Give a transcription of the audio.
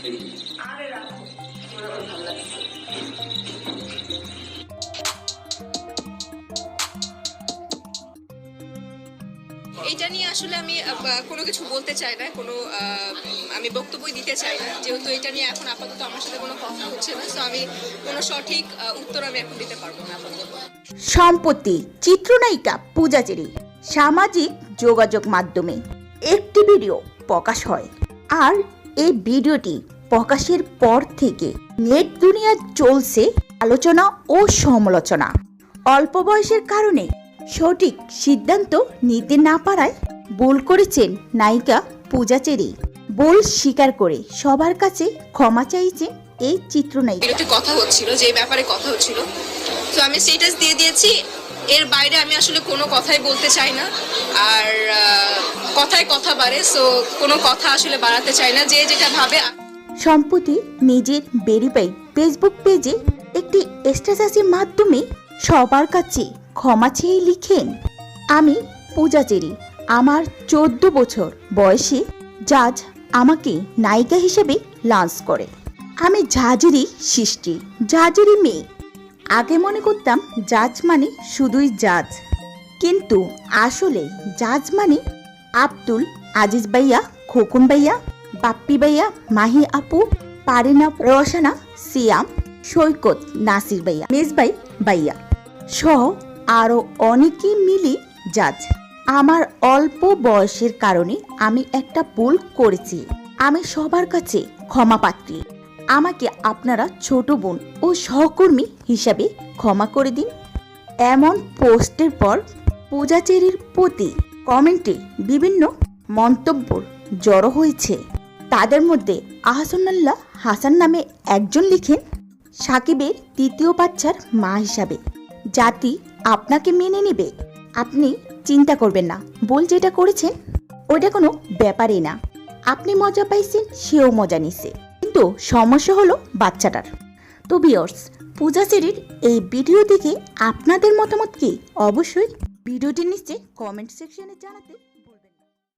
আরে রাখো, আমার আবার ভালো লাগছে। এটা নিয়ে আসলে আমি কোনো কিছু বলতে চাই না, কোনো আমি বক্তব্য দিতে চাই না, যেহেতু এটা নিয়ে এখন আপাতত আমার সাথে কোনো কথা হচ্ছে না, তো আমি কোনো সঠিক উত্তর আমি এখন দিতে পারবো না আপাতত। সম্প্রতি চিত্রনায়িকা পূজা চেরি সামাজিক যোগাযোগ মাধ্যমে একটি ভিডিও প্রকাশ হয়, আর এই ভিডিওটি প্রকাশের পর থেকে নেট দুনিয়া চলছে আলোচনা ও সমালোচনা। অল্প বয়সের কারণে সঠিক সিদ্ধান্ত নিতে না পারায় ভুল করেছেন নায়িকা পূজা চেরি। ভুল স্বীকার করে সবার কাছে ক্ষমা চাইছে এই চিত্রনায়িকা। ভিডিওতে কথা হচ্ছিল, যে ব্যাপারে কথা হচ্ছিল, তো আমি স্ট্যাটাস দিয়ে দিয়েছি। এর বাইরে আমি আসলে কোনো কথাই বলতে চাই না, আর কথায় কথা বাড়ে, সো কোনো কথা আসলে বাড়াতে চাই না, যে যেটা ভাবে। সম্প্রতি নিজের ভেরিফাই ফেসবুক পেজে একটি স্ট্যাটাসের মাধ্যমে সবার কাছে ক্ষমা চেয়ে লিখেন, আমি পূজা চেরি, আমার 14 বছর বয়সে জাজ আমাকে নায়িকা হিসেবে লঞ্চ করে। আমি জাজেরই সৃষ্টি, জাজেরই মেয়ে। আগে মনে করতাম জাজ মানে শুধুই জাজ, কিন্তু আসলে জাজ মানে আব্দুল আজিজ ভাইয়া, খোকন ভাইয়া, বাপ্পি ভাইয়া, মাহি আপু, পারিনা, রওশনা, সিয়াম, সৈকত, নাসির ভাইয়া, মেজবাই ভাইয়া সহ আরও অনেকেই মিলে জাজ। আমার অল্প বয়সের কারণে আমি একটা ভুল করেছি, আমি সবার কাছে ক্ষমা পাত্রী। আমাকে আপনারা ছোট বোন ও সহকর্মী হিসাবে ক্ষমা করে দিন। এমন পোস্টের পর পূজা চেরির প্রতি কমেন্টে বিভিন্ন মন্তব্য জড়ো হয়েছে। তাদের মধ্যে আহসানুল্লাহ হাসান নামে একজন লিখেন, সাকিবের তৃতীয় বাচ্চার মা হিসাবে জাতি আপনাকে মেনে নেবে, আপনি চিন্তা করবেন না, বল যেটা করেছেন ওইটা কোনো ব্যাপারই না, আপনি মজা পাইছেন, সেও মজা নিছে, কিন্তু সমস্যা হলো বাচ্চাটার। তো ভিউয়ার্স, পূজা চেরির এই ভিডিও দেখে আপনাদের মতামত কি অবশ্যই ভিডিওটির নিচে কমেন্ট সেকশনে জানাতে